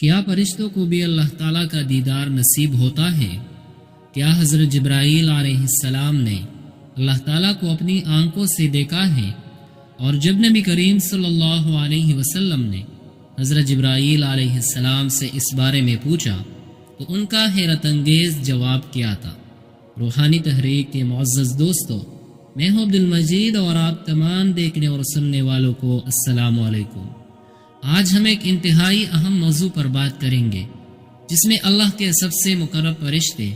کیا فرشتوں کو بھی اللہ تعالیٰ کا دیدار نصیب ہوتا ہے؟ کیا حضرت جبرائیل علیہ السلام نے اللہ تعالیٰ کو اپنی آنکھوں سے دیکھا ہے؟ اور جب نبی کریم صلی اللہ علیہ وسلم نے حضرت جبرائیل علیہ السلام سے اس بارے میں پوچھا تو ان کا حیرت انگیز جواب کیا تھا؟ روحانی تحریک کے معزز دوستو، میں ہوں عبد المجید اور آپ تمام دیکھنے اور سننے والوں کو السلام علیکم۔ آج ہم ایک انتہائی اہم موضوع پر بات کریں گے جس میں اللہ کے سب سے مقرب فرشتے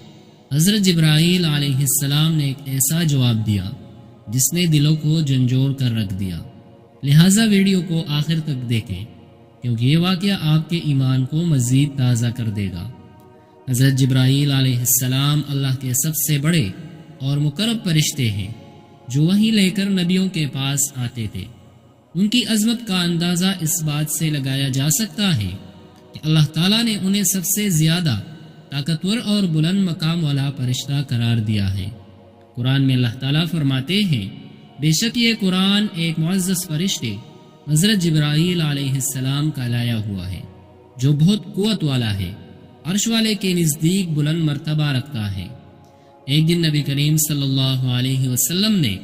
حضرت جبرائیل علیہ السلام نے ایک ایسا جواب دیا جس نے دلوں کو جھنجھوڑ کر رکھ دیا۔ لہٰذا ویڈیو کو آخر تک دیکھیں کیونکہ یہ واقعہ آپ کے ایمان کو مزید تازہ کر دے گا۔ حضرت جبرائیل علیہ السلام اللہ کے سب سے بڑے اور مقرب فرشتے ہیں جو وحی لے کر نبیوں کے پاس آتے تھے۔ ان کی عظمت کا اندازہ اس بات سے لگایا جا سکتا ہے کہ اللہ تعالیٰ نے انہیں سب سے زیادہ طاقتور اور بلند مقام والا فرشتہ قرار دیا ہے۔ قرآن میں اللہ تعالیٰ فرماتے ہیں، بے شک یہ قرآن ایک معزز فرشتے حضرت جبرائیل علیہ السلام کا لایا ہوا ہے جو بہت قوت والا ہے، عرش والے کے نزدیک بلند مرتبہ رکھتا ہے۔ ایک دن نبی کریم صلی اللہ علیہ وسلم نے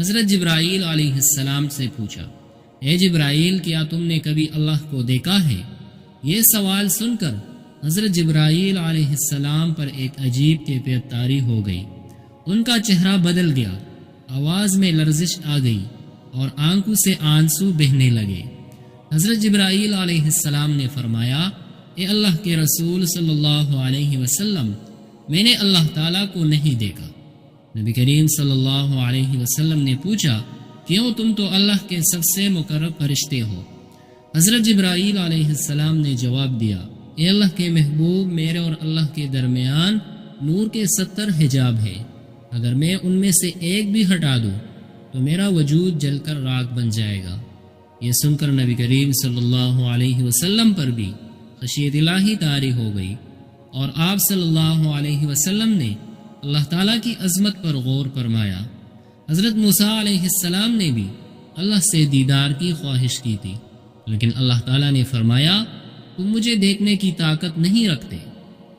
حضرت جبرائیل علیہ السلام سے پوچھا، اے جبرائیل، کیا تم نے کبھی اللہ کو دیکھا ہے؟ یہ سوال سن کر حضرت جبرائیل علیہ السلام پر ایک عجیب کیفیت طاری ہو گئی۔ ان کا چہرہ بدل گیا، آواز میں لرزش آ گئی اور آنکھوں سے آنسو بہنے لگے۔ حضرت جبرائیل علیہ السلام نے فرمایا، اے اللہ کے رسول صلی اللہ علیہ وسلم، میں نے اللہ تعالیٰ کو نہیں دیکھا۔ نبی کریم صلی اللہ علیہ وسلم نے پوچھا، کیوں؟ تم تو اللہ کے سب سے مقرب فرشتے ہو۔ حضرت جبرائیل علیہ السلام نے جواب دیا، اے اللہ کے محبوب، میرے اور اللہ کے درمیان نور کے 70 حجاب ہے، اگر میں ان میں سے ایک بھی ہٹا دوں تو میرا وجود جل کر راکھ بن جائے گا۔ یہ سن کر نبی کریم صلی اللہ علیہ وسلم پر بھی خشیت الہی طاری ہو گئی اور آپ صلی اللہ علیہ وسلم نے اللہ تعالیٰ کی عظمت پر غور فرمایا۔ حضرت موسیٰ علیہ السلام نے بھی اللہ سے دیدار کی خواہش کی تھی، لیکن اللہ تعالیٰ نے فرمایا، تم مجھے دیکھنے کی طاقت نہیں رکھتے۔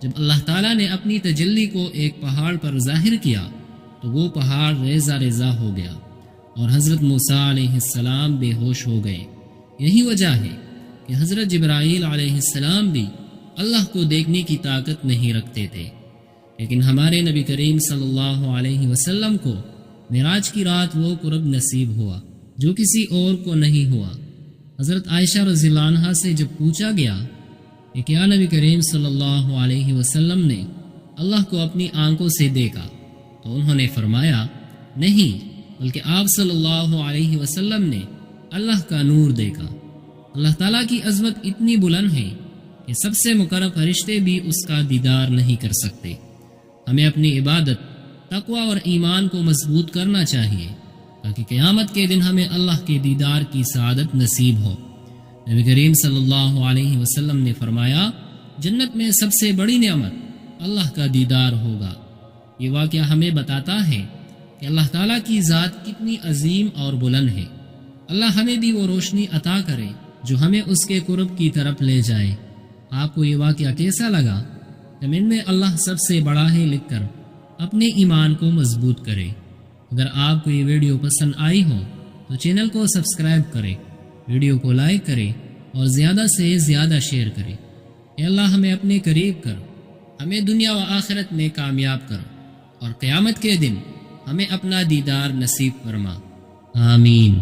جب اللہ تعالیٰ نے اپنی تجلی کو ایک پہاڑ پر ظاہر کیا تو وہ پہاڑ ریزہ ریزہ ہو گیا اور حضرت موسیٰ علیہ السلام بے ہوش ہو گئے۔ یہی وجہ ہے کہ حضرت جبرائیل علیہ السلام بھی اللہ کو دیکھنے کی طاقت نہیں رکھتے تھے، لیکن ہمارے نبی کریم صلی اللہ علیہ وسلم کو معراج کی رات وہ قرب نصیب ہوا جو کسی اور کو نہیں ہوا۔ حضرت عائشہ رضی اللہ عنہا سے جب پوچھا گیا کہ کیا نبی کریم صلی اللہ علیہ وسلم نے اللہ کو اپنی آنکھوں سے دیکھا تو انہوں نے فرمایا، نہیں، بلکہ آپ صلی اللہ علیہ وسلم نے اللہ کا نور دیکھا۔ اللہ تعالیٰ کی عظمت اتنی بلند ہے کہ سب سے مقرب فرشتے بھی اس کا دیدار نہیں کر سکتے۔ ہمیں اپنی عبادت، تقوی اور ایمان کو مضبوط کرنا چاہیے تاکہ قیامت کے دن ہمیں اللہ کے دیدار کی سعادت نصیب ہو۔ نبی کریم صلی اللہ علیہ وسلم نے فرمایا، جنت میں سب سے بڑی نعمت اللہ کا دیدار ہوگا۔ یہ واقعہ ہمیں بتاتا ہے کہ اللہ تعالیٰ کی ذات کتنی عظیم اور بلند ہے۔ اللہ ہمیں بھی وہ روشنی عطا کرے جو ہمیں اس کے قرب کی طرف لے جائے۔ آپ کو یہ واقعہ کیسا لگا؟ کمنٹ میں اللہ سب سے بڑا ہے لکھ کر اپنے ایمان کو مضبوط کرے۔ اگر آپ کو یہ ویڈیو پسند آئی ہو تو چینل کو سبسکرائب کریں، ویڈیو کو لائک کریں اور زیادہ سے زیادہ شیئر کریں۔ اے اللہ ہمیں اپنے قریب کر، ہمیں دنیا و آخرت میں کامیاب کر اور قیامت کے دن ہمیں اپنا دیدار نصیب فرما۔ آمین۔